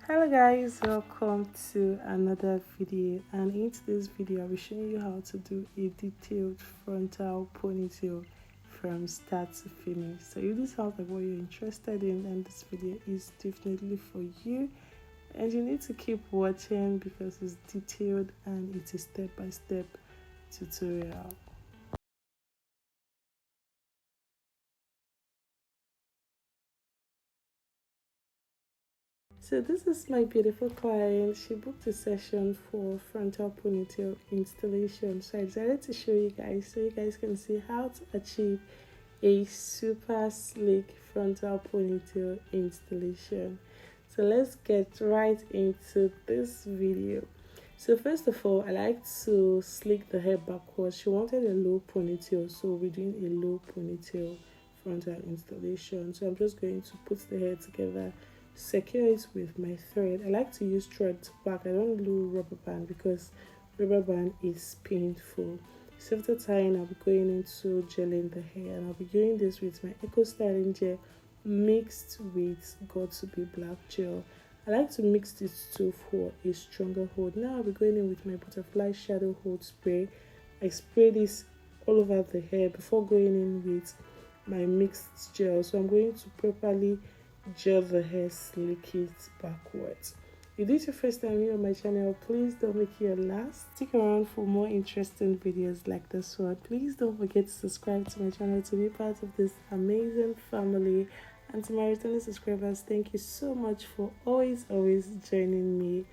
Hello guys, welcome to another video, and in today's video I'll be showing you how to do a detailed frontal ponytail from start to finish. So if this sounds like what you're interested in, then this video is definitely for you, and you need to keep watching because it's detailed and it's a step-by-step tutorial. So this is my beautiful client. She booked a session for frontal ponytail installation. So I decided to show you guys so you guys can see how to achieve a super sleek frontal ponytail installation. So let's get right into this video. So first of all, I like to slick the hair backwards. She wanted a low ponytail, so we're doing a low ponytail frontal installation. So I'm just going to put the hair together, secure it with my thread. I like to use thread to pack. I don't do rubber band because rubber band is painful. So after tying, I'll be going into gelling the hair, and I'll be doing this with my Eco Styling Gel mixed with Got to Be Black Gel. I like to mix these two for a stronger hold. Now I'll be going in with my Butterfly Shadow Hold Spray. I spray this all over the hair before going in with my mixed gel. So I'm going to properly gel the hair, slick it backwards. If this is your first time here on my channel, please don't make it your last. Stick around for more interesting videos like this one. Please don't forget to subscribe to my channel to be part of this amazing family. And to my returning subscribers, thank you so much for always joining me.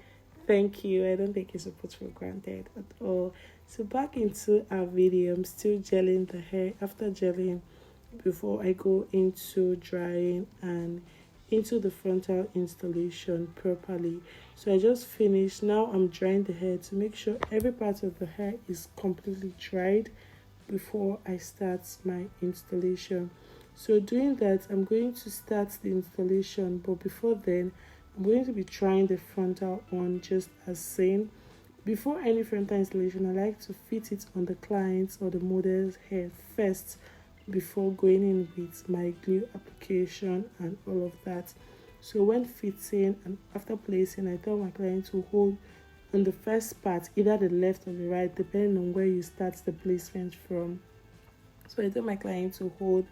Thank you. I don't take your support for granted at all. So back into our video, I'm still gelling the hair. After gelling, before I go into drying and into the frontal installation properly. So I just finished. Now I'm drying the hair to make sure every part of the hair is completely dried before I start my installation. So doing that, I'm going to start the installation, but before then I'm going to be trying the frontal on, just as seen. Before any frontal installation, I like to fit it on the client's or the model's hair first before going in with my glue application and all of that. So when fitting and after placing, I tell my client to hold on the first part, either the left or the right, depending on where you start the placement from. So I tell my client to hold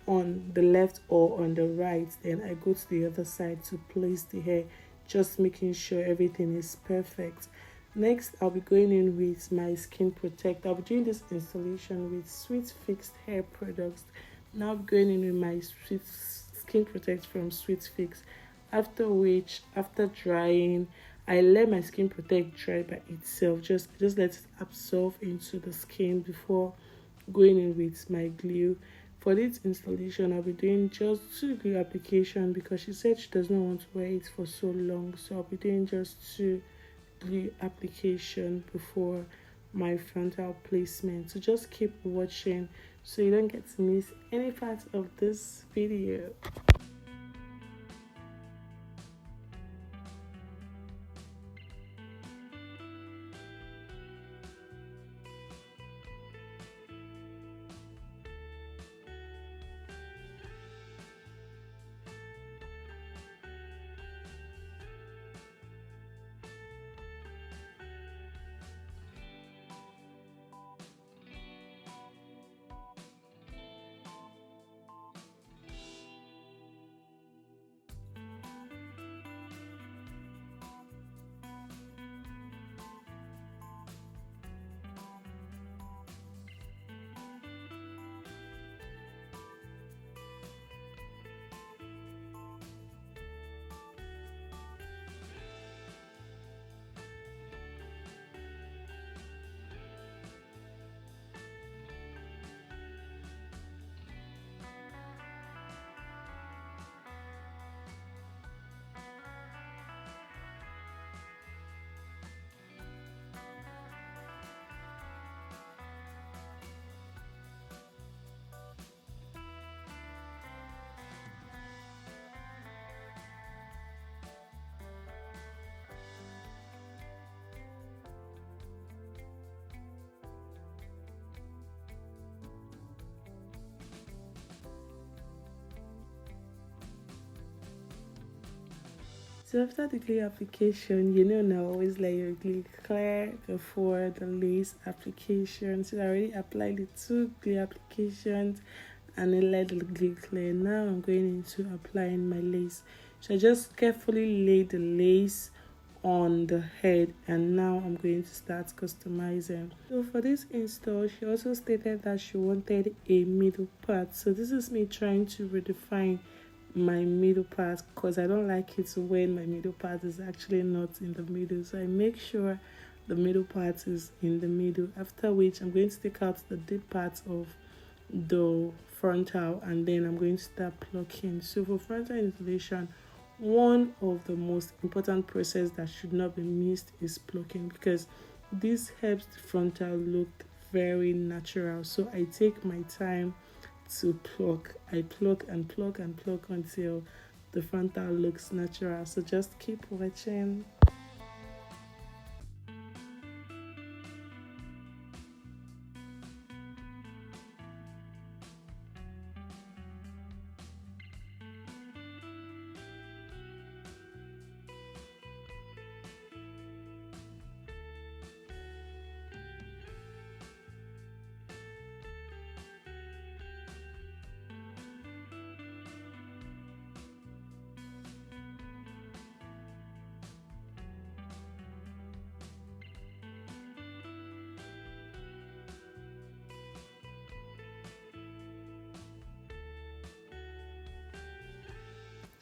on the left or on the right, then I go to the other side to place the hair, just making sure everything is perfect. Next, I'll be going in with my skin protect. I'll be doing this installation with Sweet Fix hair products. Now I'm going in with my sweet skin protect from Sweet Fix. After which, after drying, I let my skin protect dry by itself. Just let it absorb into the skin before going in with my glue. For this installation, I'll be doing just 2 glue application because she said she does not want to wear it for so long. So I'll be doing just 2 glue application before my frontal placement. So just keep watching so you don't get to miss any part of this video. So after the glue application, you know now always let your glue clear before the lace application. So I already applied the two glue applications and then let the glue clear. Now I'm going into applying my lace. So I just carefully lay the lace on the head, and now I'm going to start customizing. So for this install, she also stated that she wanted a middle part. So this is me trying to redefine my middle part, because I don't like it when my middle part is actually not in the middle. So I make sure the middle part is in the middle, after which I'm going to take out the deep part of the frontal, and then I'm going to start plucking. So for frontal installation, one of the most important process that should not be missed is plucking, because this helps the frontal look very natural. So I take my time to pluck. I pluck and pluck and pluck until the frontal looks natural. So just keep watching.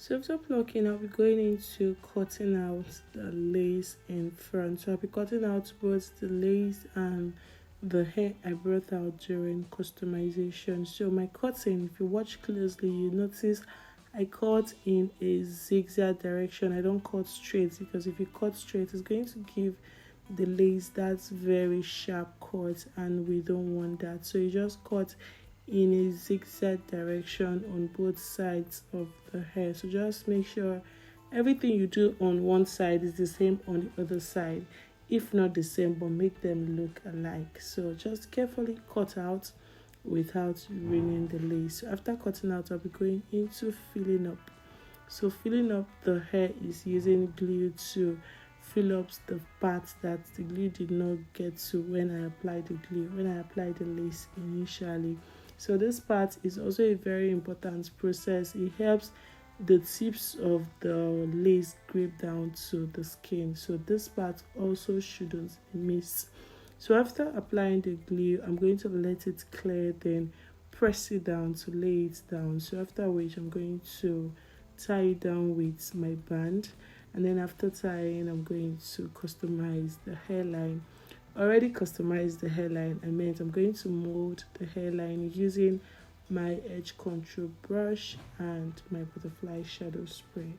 So after plucking, I'll be going into cutting out the lace in front. So I'll be cutting out both the lace and the hair I brought out during customization. So my cutting, if you watch closely, you notice I cut in a zigzag direction. I don't cut straight, because if you cut straight, it's going to give the lace that's very sharp cut, and we don't want that. So you just cut in a zigzag direction on both sides of the hair. So just make sure everything you do on one side is the same on the other side, if not the same, but make them look alike. So just carefully cut out without ruining the lace. So after cutting out, I'll be going into filling up. So filling up the hair is using glue to fill up the parts that the glue did not get to when I applied the glue, when I applied the lace initially. So this part is also a very important process. It helps the tips of the lace grip down to the skin. So this part also shouldn't miss. So after applying the glue, I'm going to let it clear, then press it down to lay it down. So after which, I'm going to tie it down with my band, and then after tying, I'm going to customize the hairline. Already customized the hairline. I meant I'm going to mold the hairline using my edge control brush and my butterfly shadow spray.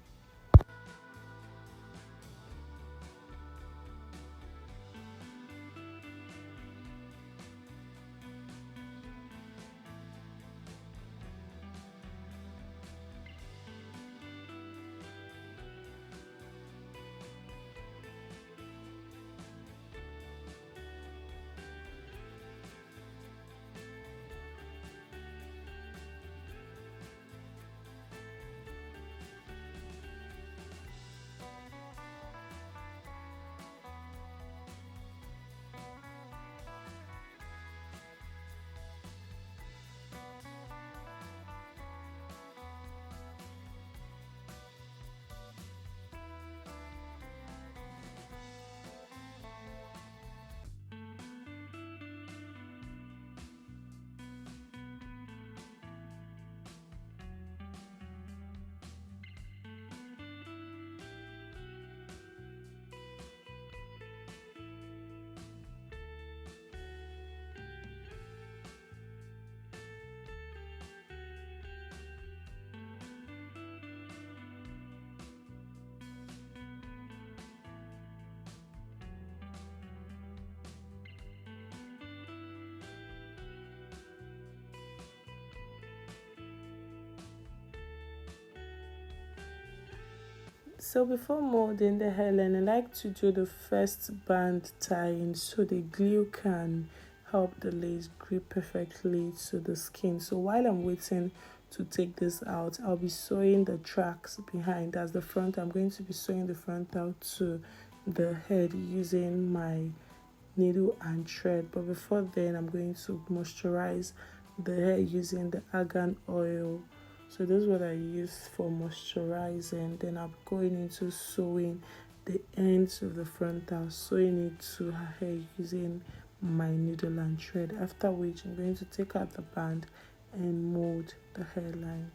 So before molding the hairline, I like to do the first band tying so the glue can help the lace grip perfectly to the skin. So while I'm waiting to take this out. I'll be sewing the tracks behind. As the front, I'm going to be sewing the frontal to the head using my needle and thread. But before then, I'm going to moisturize the hair using the argan oil. So this is what I use for moisturizing. Then I'm going into sewing the ends of the frontal, sewing it to her hair using my needle and thread, after which I'm going to take out the band and mold the hairline.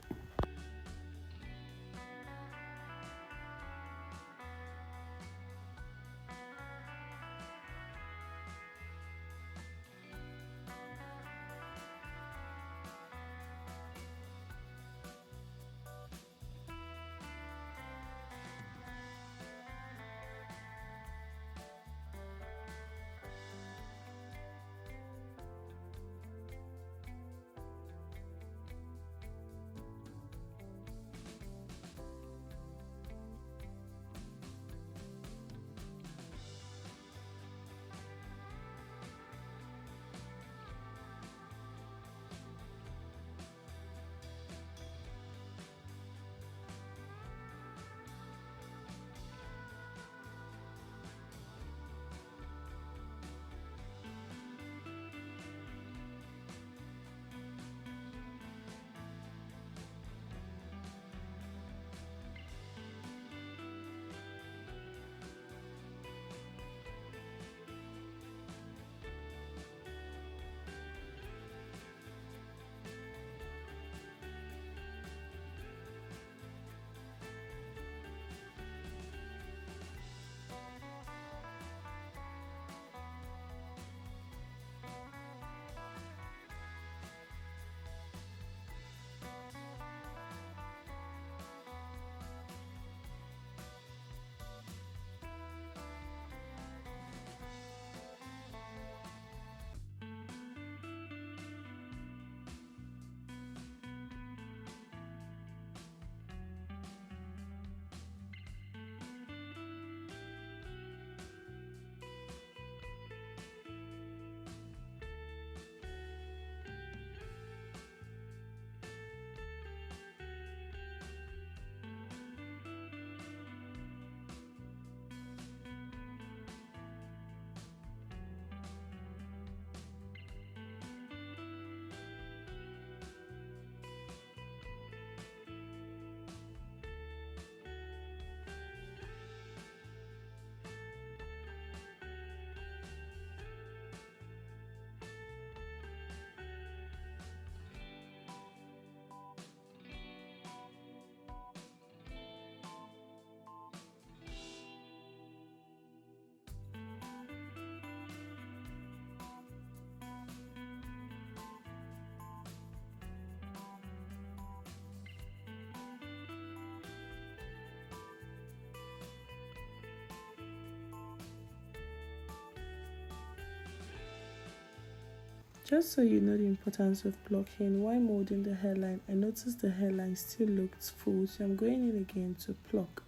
Just so you know the importance of plucking, while molding the hairline, I noticed the hairline still looked full, so I'm going in again to pluck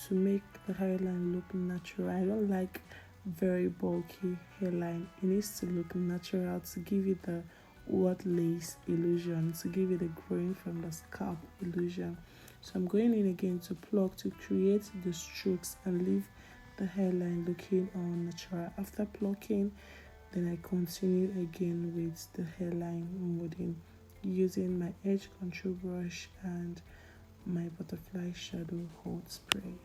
to make the hairline look natural. I don't like very bulky hairline. It needs to look natural to give it the what lace illusion, to give it a growing from the scalp illusion. So I'm going in again to pluck to create the strokes and leave the hairline looking all natural. After plucking, then I continue again with the hairline molding using my edge control brush and my butterfly shadow hold spray.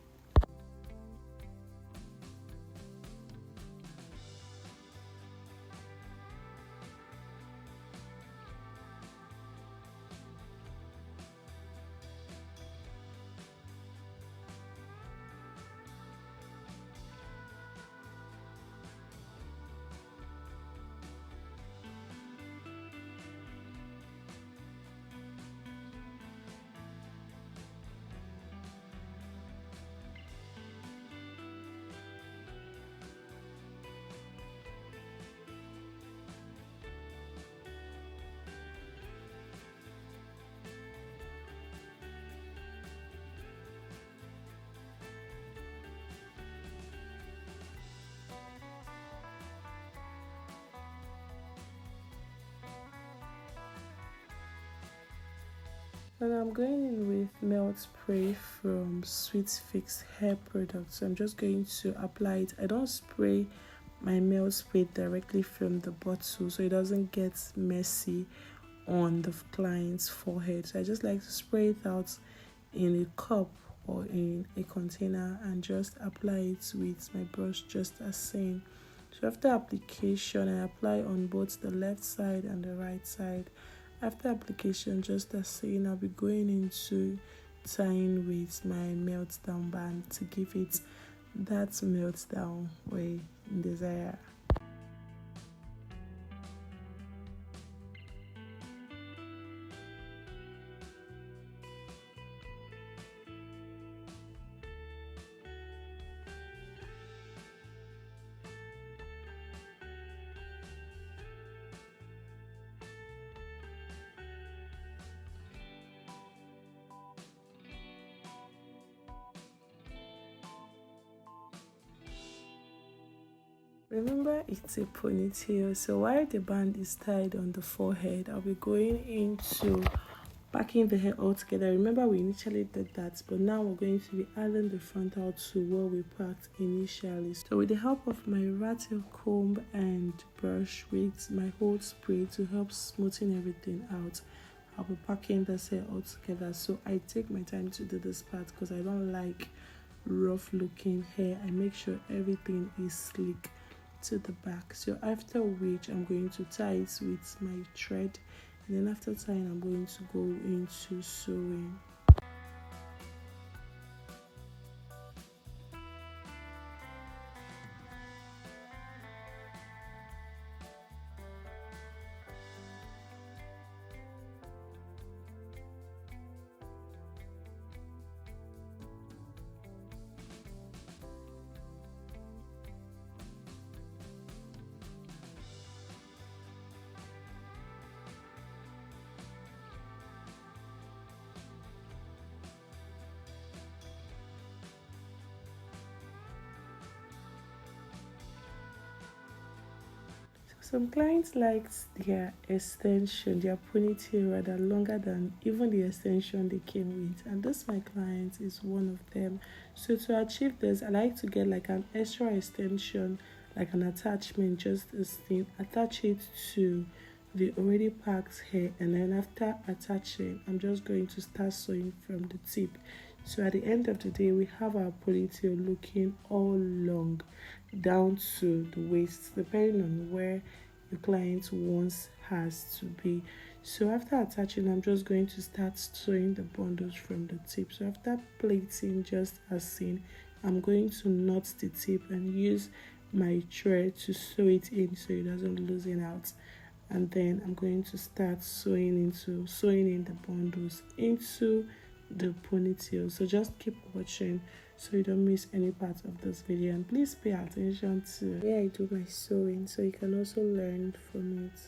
And I'm going in with melt spray from Sweet Fix hair products. So I'm just going to apply it. I don't spray my melt spray directly from the bottle so it doesn't get messy on the client's forehead. So I just like to spray it out in a cup or in a container and just apply it with my brush, just as seen. So after application, I apply on both the left side and the right side. After application, just as seen, I'll be going into tying with my meltdown band to give it that meltdown way desire. Remember, it's a ponytail, so while the band is tied on the forehead, I'll be going into packing the hair all together. Remember, we initially did that, but now we're going to be adding the frontal to what we packed initially. So with the help of my rattle comb and brush with my hold spray to help smoothing everything out, I'll be packing this hair all together. So I take my time to do this part because I don't like rough looking hair. I make sure everything is sleek to the back. So after which I'm going to tie it with my thread, and then after tying I'm going to go into sewing. Some clients liked their extension, their ponytail rather longer than even the extension they came with, and this my client is one of them. So to achieve this, I like to get like an extra extension, like an attachment, just this thing, attach it to the already packed hair, and then after attaching, I'm just going to start sewing from the tip. So at the end of the day, we have our ponytail looking all long down to the waist, depending on where the client wants has to be. So after attaching, I'm just going to start sewing the bundles from the tip. So after plating, just as seen, I'm going to knot the tip and use my thread to sew it in so it doesn't loosen out. And then I'm going to start sewing in the bundles into the ponytail. So just keep watching so you don't miss any part of this video, and please pay attention to where I do my sewing so you can also learn from it.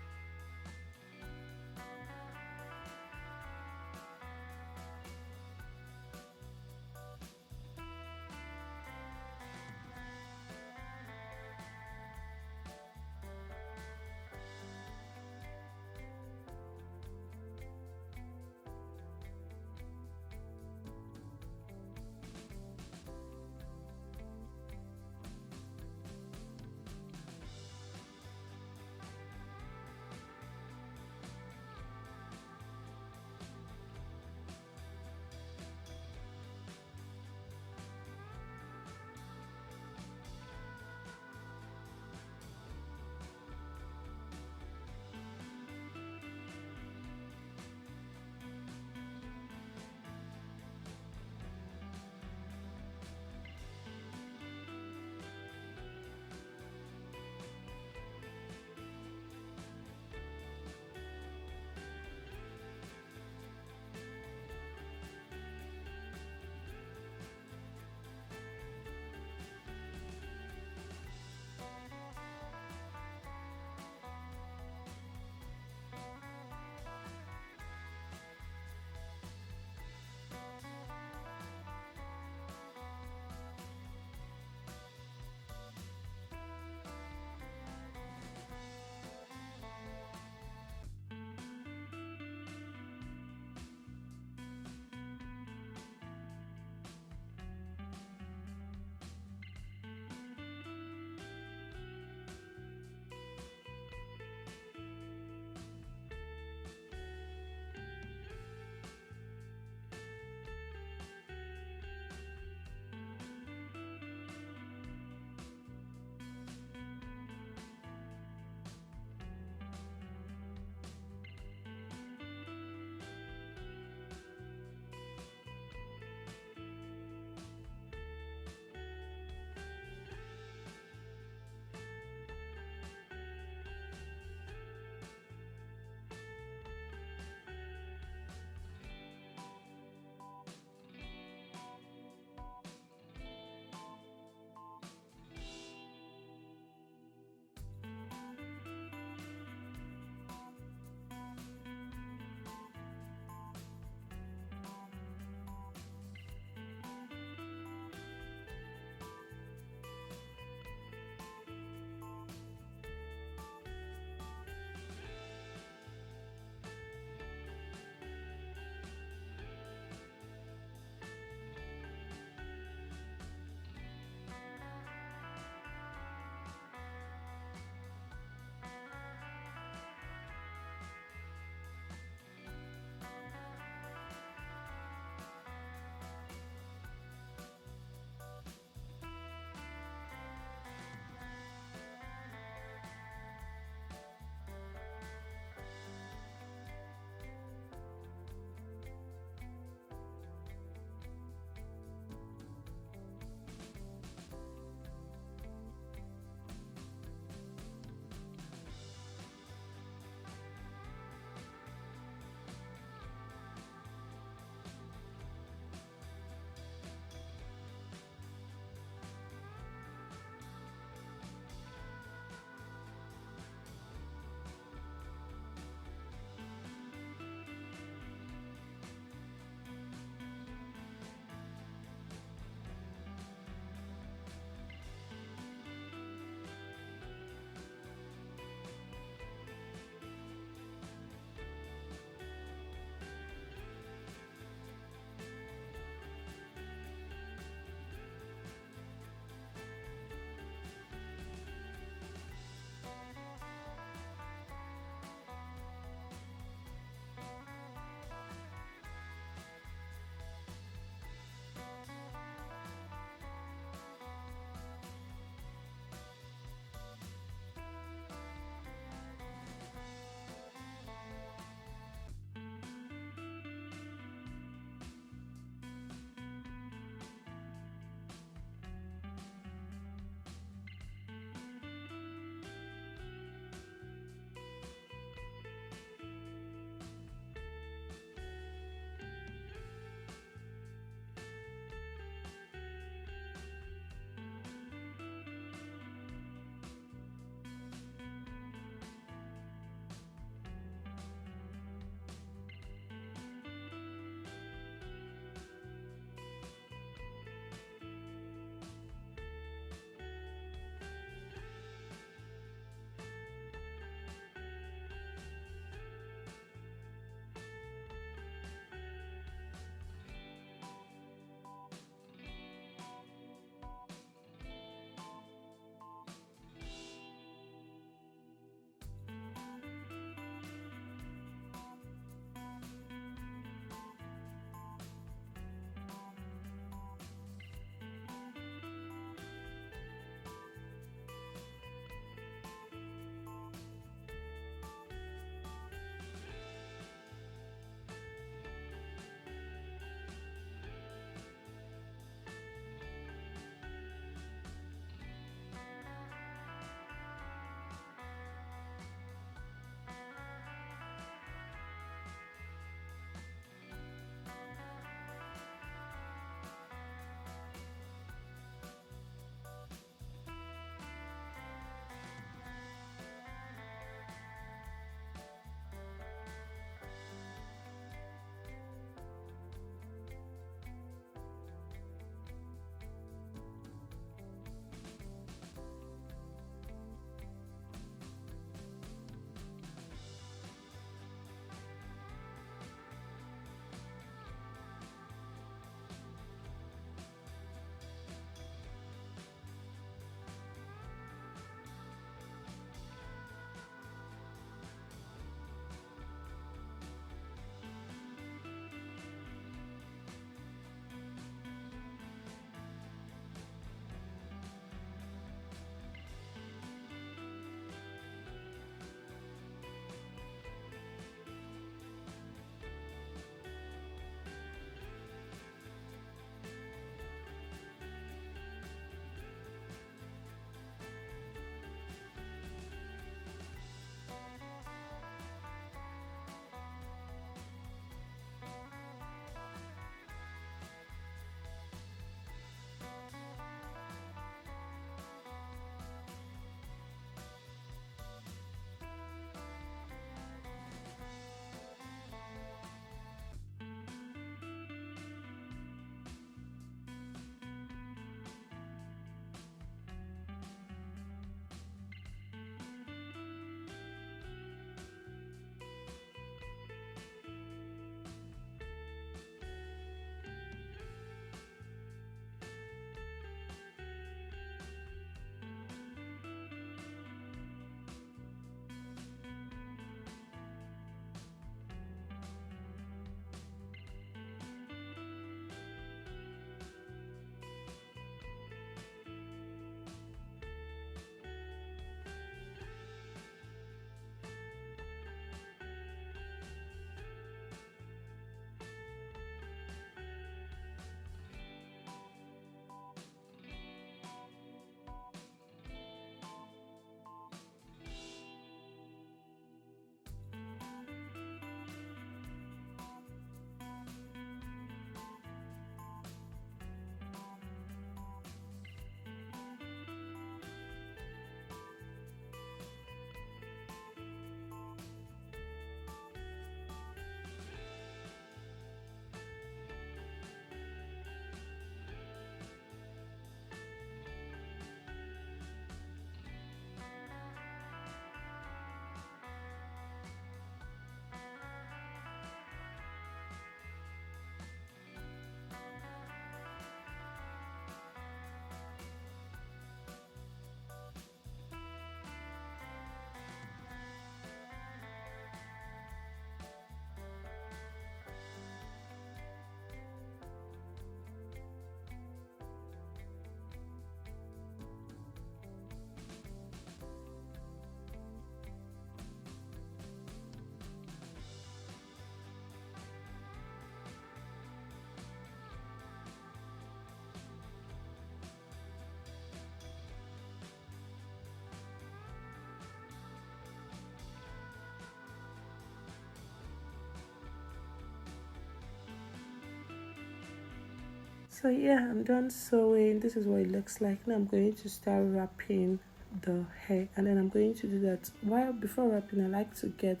So yeah, I'm done sewing. This is what it looks like. Now I'm going to start wrapping the hair, and then I'm going to do that while before wrapping. I like to get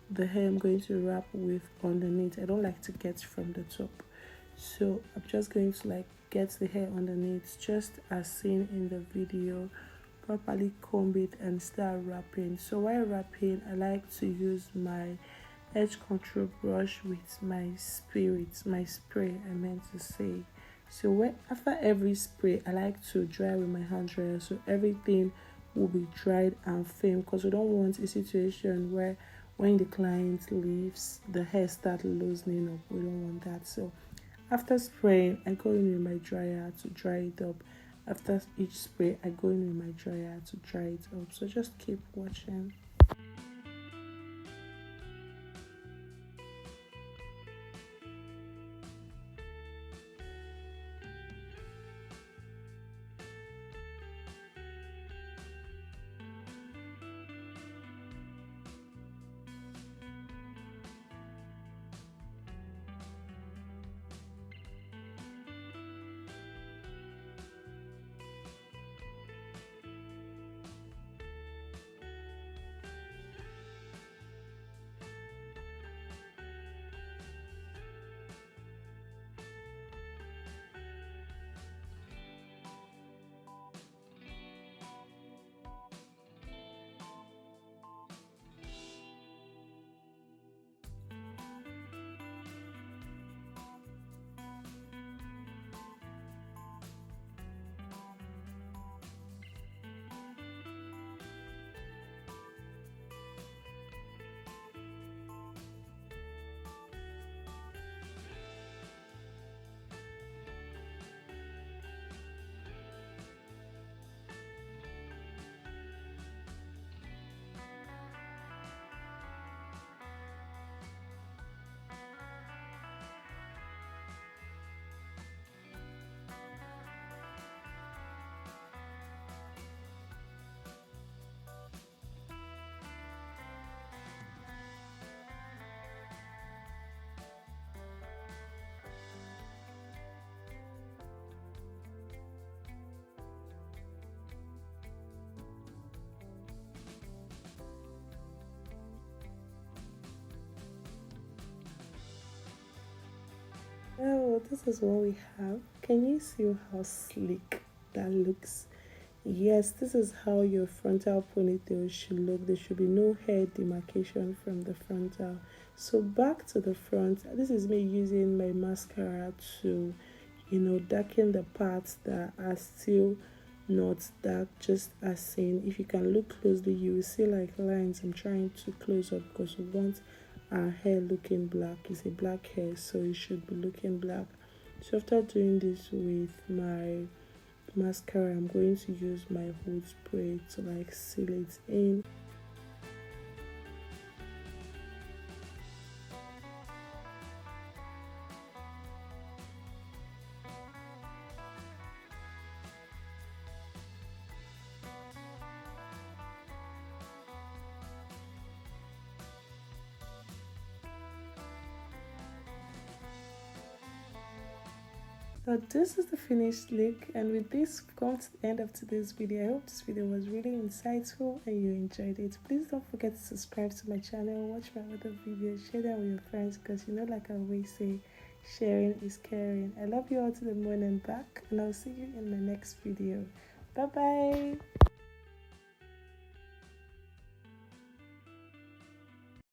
the hair I'm going to wrap with underneath. I don't like to get from the top, so I'm just going to like get the hair underneath just as seen in the video, properly comb it and start wrapping. So while wrapping, I like to use my edge control brush with my spray I meant to say. So after every spray, I like to dry with my hand dryer so everything will be dried and firm, because we don't want a situation where when the client leaves the hair start loosening up. We don't want that. So after spraying, I go in with my dryer to dry it up. After each spray, I go in with my dryer to dry it up. So just keep watching. Oh, this is what we have. Can you see how sleek that looks? Yes, this is how your frontal ponytail should look. There should be no hair demarcation from the frontal. So back to the front. This is me using my mascara to, darken the parts that are still not dark, just as seen. If you can look closely, you will see like lines. I'm trying to close up because we want our hair looking black. It's a black hair, so it should be looking black. So after doing this with my mascara, I'm going to use my hold spray to like seal it in. So this is the finished look, and with this we've come to the end of today's video. I hope this video was really insightful and you enjoyed it. Please don't forget to subscribe to my channel, watch my other videos, share them with your friends, because like I always say, sharing is caring. I love you all to the moon and back, and I'll see you in my next video. Bye bye.